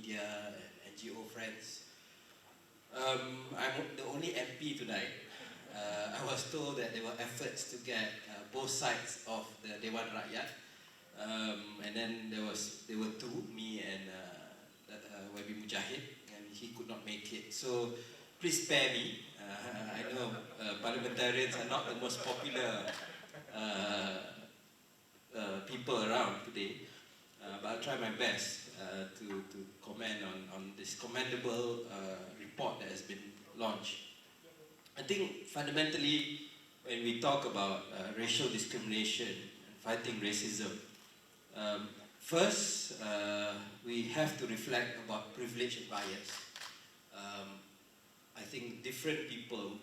media and NGO friends. I'm the only MP tonight. I was told that there were efforts to get both sides of the Dewan Rakyat, and then there were two, me and Wabi Mujahid, and he could not make it. So please spare me. I know parliamentarians are not the most popular people around today, but I'll try my best to comment on this commendable report that has been launched. I think fundamentally, when we talk about racial discrimination and fighting racism, first we have to reflect about privilege and bias. I think different people,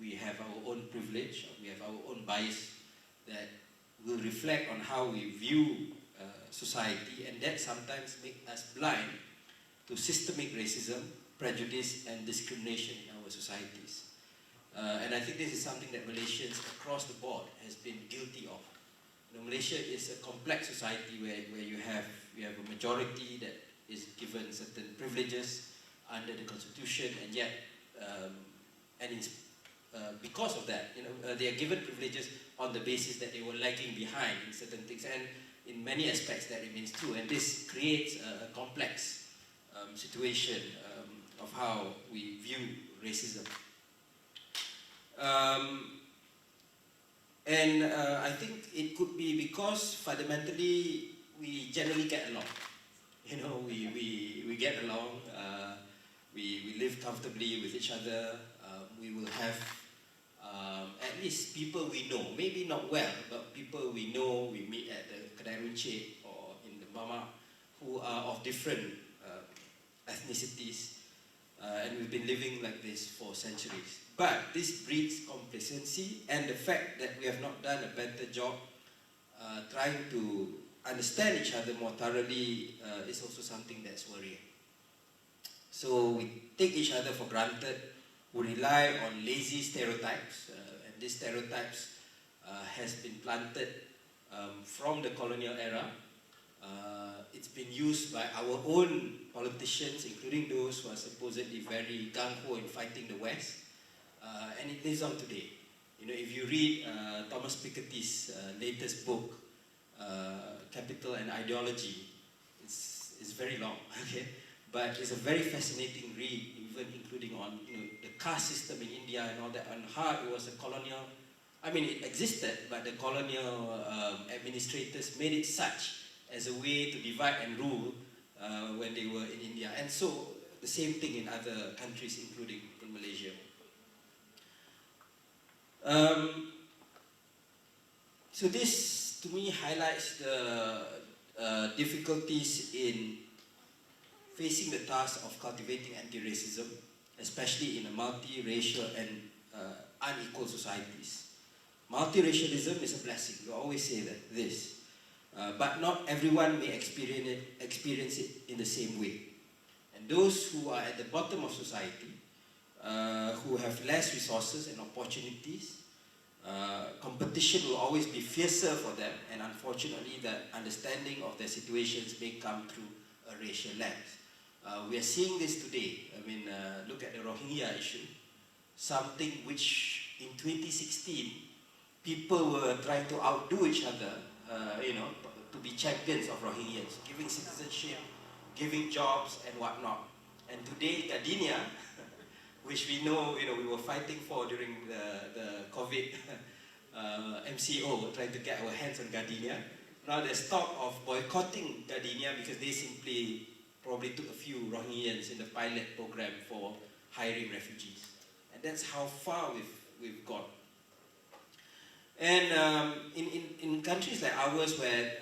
we have our own privilege, we have our own bias that will reflect on how we view society, and that sometimes makes us blind to systemic racism, prejudice, and discrimination in our societies. And I think this is something that Malaysians across the board has been guilty of. Malaysia is a complex society where you have a majority that is given certain privileges under the constitution, and yet, because of that, they are given privileges on the basis that they were lagging behind in certain things, and in many aspects that remains true, and this creates a complex situation of how we view racism. I think it could be because fundamentally we generally get along. We get along, we live comfortably with each other, we will have at least people we know, maybe not well, but people we know, we meet at the Kedai Runcit or in the Mama, who are of different ethnicities, and we've been living like this for centuries. But this breeds complacency, and the fact that we have not done a better job trying to understand each other more thoroughly is also something that's worrying. So we take each other for granted, we rely on lazy stereotypes, and these stereotypes has been planted from the colonial era. It's been used by our own politicians, including those who are supposedly very gung-ho in fighting the West, and it lives on today. If you read Thomas Piketty's latest book, Capital and Ideology, it's very long, okay? But it's a very fascinating read, even including on the caste system in India and all that, and how it was a colonial. It existed, but the colonial administrators made it such as a way to divide and rule when they were in India, and so the same thing in other countries, including in Malaysia. So this, to me, highlights the difficulties in facing the task of cultivating anti-racism, especially in a multiracial and unequal societies. Multiracialism is a blessing, we always say this, but not everyone may experience it in the same way. And those who are at the bottom of society, who have less resources and opportunities, competition will always be fiercer for them, and unfortunately the understanding of their situations may come through a racial lens. We are seeing this today. Look at the Rohingya issue, something which in 2016 people were trying to outdo each other, to be champions of Rohingyas, giving citizenship, giving jobs and whatnot. And today, Gardenia, which we know, we were fighting for during the COVID MCO, trying to get our hands on Gardenia. Now there's talk of boycotting Gardenia because they simply probably took a few Rohingyans in the pilot program for hiring refugees. And that's how far we've gone. And in countries like ours where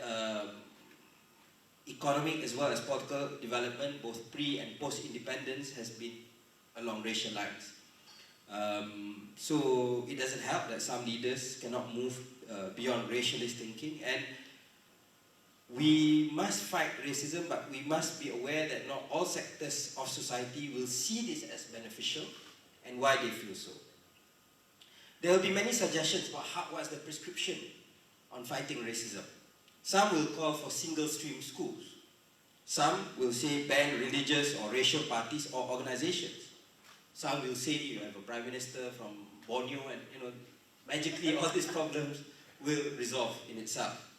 economic as well as political development, both pre and post-independence, has been along racial lines. So it doesn't help that some leaders cannot move beyond racialist thinking, and we must fight racism, but we must be aware that not all sectors of society will see this as beneficial and why they feel so. There will be many suggestions about what's the prescription on fighting racism. Some will call for single-stream schools. Some will say ban religious or racial parties or organizations. Some will say you have a prime minister from Borneo and magically all these problems will resolve in itself.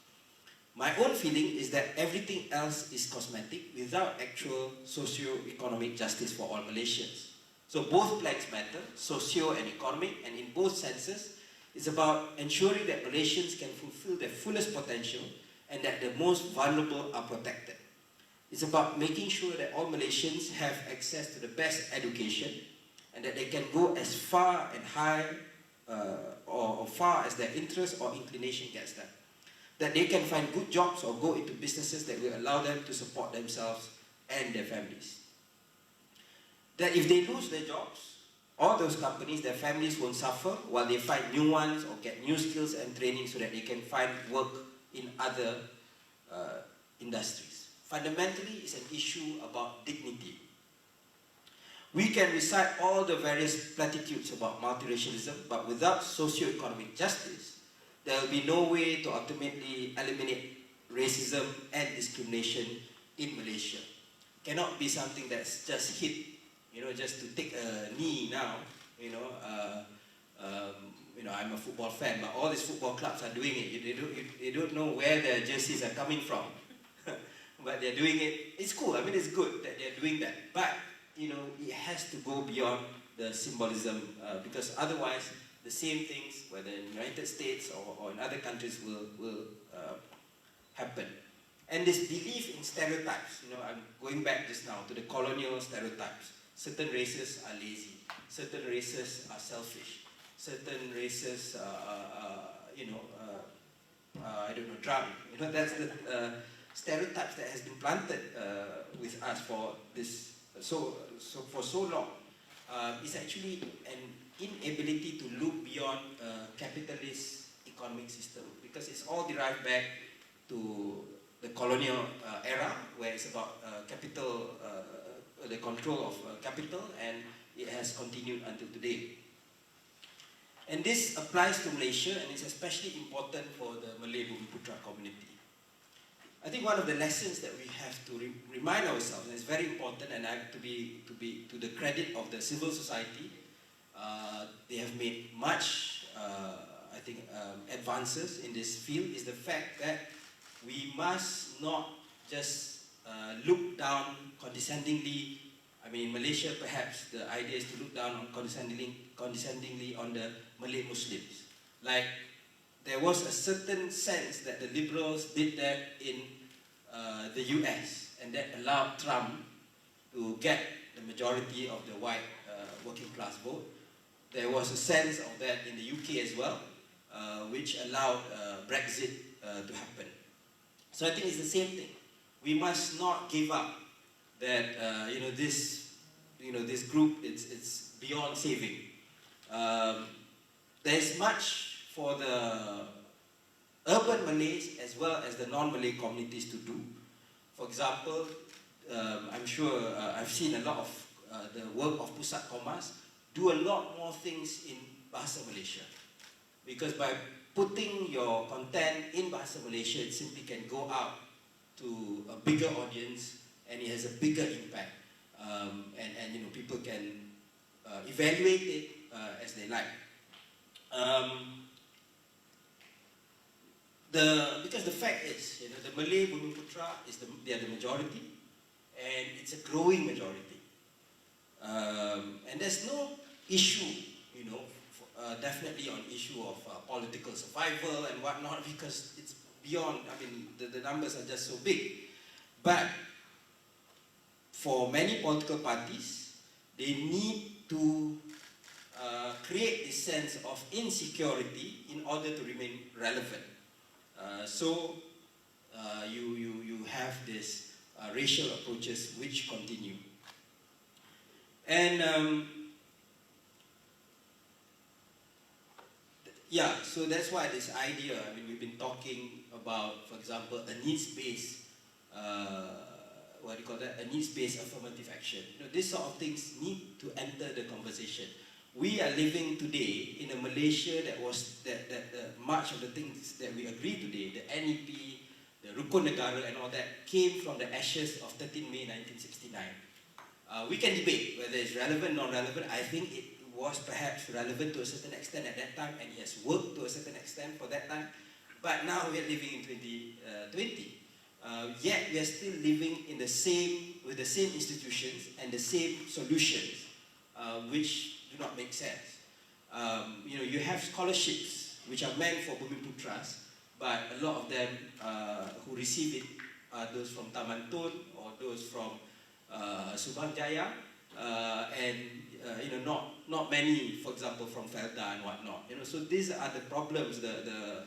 My own feeling is that everything else is cosmetic without actual socio-economic justice for all Malaysians. So both planks matter, socio and economic, and in both senses, it's about ensuring that Malaysians can fulfill their fullest potential and that the most vulnerable are protected. It's about making sure that all Malaysians have access to the best education and that they can go as far and high or far as their interest or inclination gets them. That they can find good jobs or go into businesses that will allow them to support themselves and their families. That if they lose their jobs, all those companies, their families won't suffer while they find new ones or get new skills and training so that they can find work in other industries. Fundamentally, it's an issue about dignity. We can recite all the various platitudes about multiracialism, but without socio-economic justice, there will be no way to ultimately eliminate racism and discrimination in Malaysia. It cannot be something that's just hit, just to take a knee now. I'm a football fan, but all these football clubs are doing it. They don't know where their jerseys are coming from, but they're doing it. It's cool. I mean, it's good that they're doing that, but it has to go beyond the symbolism because otherwise, the same things, whether in the United States or in other countries, will happen. And this belief in stereotypes, I'm going back just now to the colonial stereotypes. Certain races are lazy. Certain races are selfish. Certain races drunk. That's the stereotypes that has been planted with us for this for so long. It's actually an inability to look beyond a capitalist economic system because it's all derived back to the colonial era where it's about capital, the control of capital, and it has continued until today. And this applies to Malaysia, and it's especially important for the Malay Bumiputra community. I think one of the lessons that we have to remind ourselves, and it's very important, and to the credit of the civil society, they have made much, advances in this field, is the fact that we must not just look down condescendingly. I mean, in Malaysia, perhaps the idea is to look down condescendingly on the Malay Muslims. Like, there was a certain sense that the liberals did that in the US, and that allowed Trump to get the majority of the white working class vote. There was a sense of that in the UK as well, which allowed Brexit to happen. So I think it's the same thing. We must not give up that this group it's beyond saving. There's much for the urban Malays as well as the non-Malay communities to do. For example, I'm sure I've seen a lot of the work of Pusat Komas do a lot more things in Bahasa Malaysia. Because by putting your content in Bahasa Malaysia, it simply can go out to a bigger audience and it has a bigger impact. And people can evaluate it as they like. Because the fact is, the Malay Bumiputra they are the majority, and it's a growing majority. And there's no issue, definitely on issue of political survival and whatnot, because it's beyond. I mean, the numbers are just so big. But for many political parties, they need to create this sense of insecurity in order to remain relevant. So you have this racial approaches which continue. And so that's why this idea, I mean, we've been talking about, for example, a needs-based, a needs-based affirmative action. These sort of things need to enter the conversation. We are living today in a Malaysia that much of the things that we agree today, the NEP, Rukun Negara and all that came from the ashes of 13 May 1969. We can debate whether it's relevant, non-relevant. I think it was perhaps relevant to a certain extent at that time, and it has worked to a certain extent for that time. But now we are living in 2020. Yet we are still living in with the same institutions and the same solutions, which do not make sense. You have scholarships which are meant for Bumiputras, but a lot of them who receive it are those from Taman Tun or those from Subang Jaya, and not many, for example, from Felda and whatnot. So these are the problems, the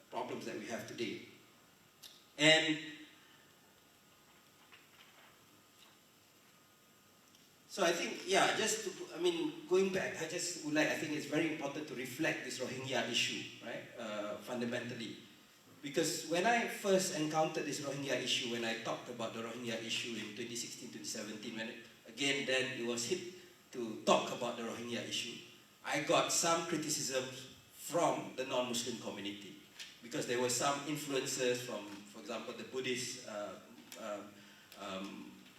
problems that we have today. And so I think, going back, I think it's very important to reflect this Rohingya issue, right, fundamentally. Because when I first encountered this Rohingya issue, when I talked about the Rohingya issue in 2016, 2017, then it was hip to talk about the Rohingya issue, I got some criticism from the non-Muslim community. Because there were some influences from, for example, the Buddhist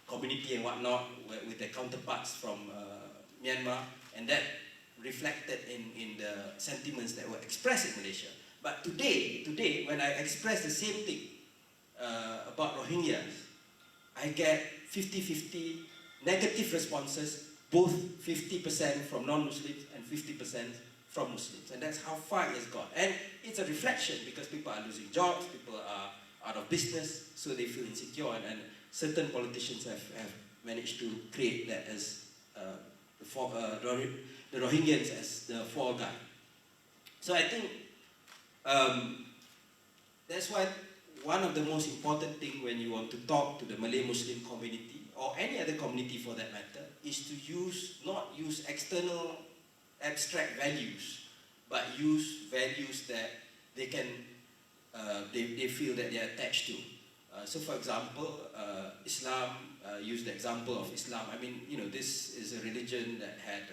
community and whatnot, with their counterparts from Myanmar, and that reflected in the sentiments that were expressed in Malaysia. But today, when I express the same thing about Rohingyas, I get 50-50 negative responses, both 50% from non-Muslims and 50% from Muslims. And that's how far it has gone. And it's a reflection, because people are losing jobs, people are out of business, so they feel insecure, and certain politicians have managed to create that as the Rohingyans as the fall guy. So I think that's why one of the most important things when you want to talk to the Malay Muslim community, or any other community for that matter, is to not use external abstract values, but use values that they can, they feel that they are attached to. So for example, Islam, use the example of Islam. This is a religion that had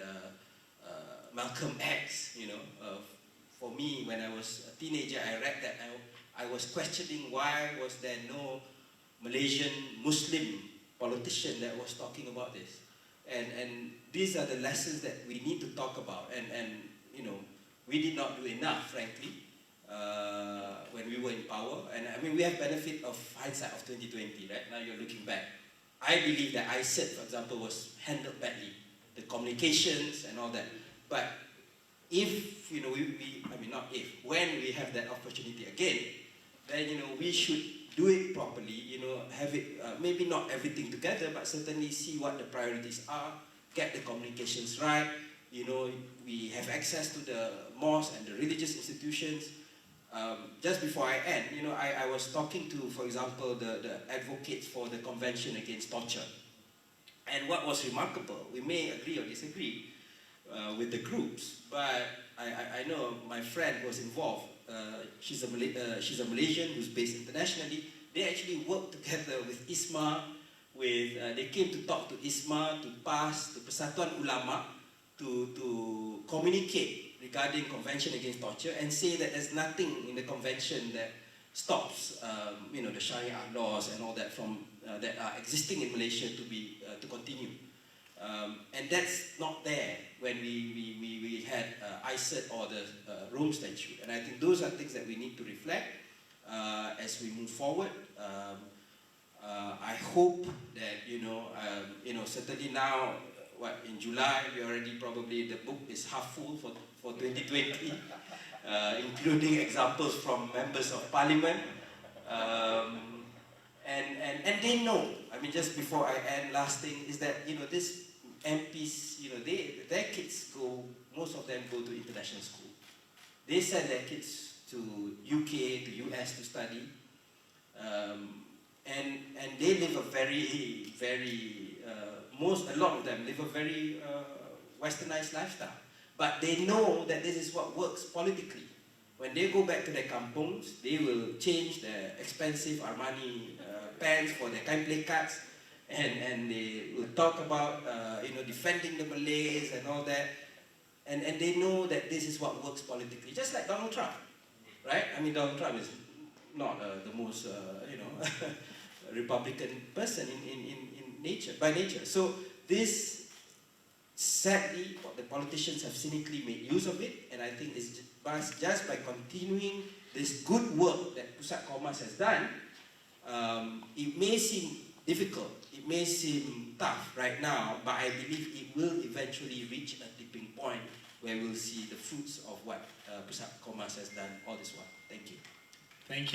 Malcolm X, for me, when I was a teenager, I read that, I was questioning why was there no Malaysian Muslim politician that was talking about this. And these are the lessons that we need to talk about. And we did not do enough, frankly, when we were in power. And we have benefit of hindsight of 2020, right? Now you're looking back. I believe that ISIT, for example, was handled badly. The communications and all that. But if, when we have that opportunity again, then, we should do it properly, have it, maybe not everything together, but certainly see what the priorities are, get the communications right, we have access to the mosque and the religious institutions. Just before I end, I was talking to, for example, the advocates for the Convention Against Torture. And what was remarkable, we may agree or disagree with the groups, but I know my friend who was involved, she's a Malaysian who's based internationally. They actually worked together with ISMA, they came to talk to ISMA to pass the Persatuan Ulama to communicate regarding Convention Against Torture and say that there's nothing in the convention that stops the Sharia laws and all that from that are existing in Malaysia to continue. And that's not there when we had ISIT or the Rome Statute. And I think those are things that we need to reflect as we move forward. I hope that, certainly now, in July, we already probably, the book is half full for 2020, including examples from members of parliament. And they know, just before I end, last thing is that, this MPs, their kids most of them go to international school. They send their kids to UK, to US to study. And they live a very, very, a lot of them live a very westernized lifestyle. But they know that this is what works politically. When they go back to their kampungs, they will change their expensive Armani pants for their kain plekats, and they will talk about defending the Malays and all that. And they know that this is what works politically. Just like Donald Trump, right? Donald Trump is not the most, Republican person in nature, by nature. So this, sadly, the politicians have cynically made use of it, and I think it's just by continuing this good work that Pusat Komas has done, it may seem difficult, it may seem tough right now, but I believe it will eventually reach a tipping point where we'll see the fruits of what Pusat Komas has done all this while. Thank you. Thank you.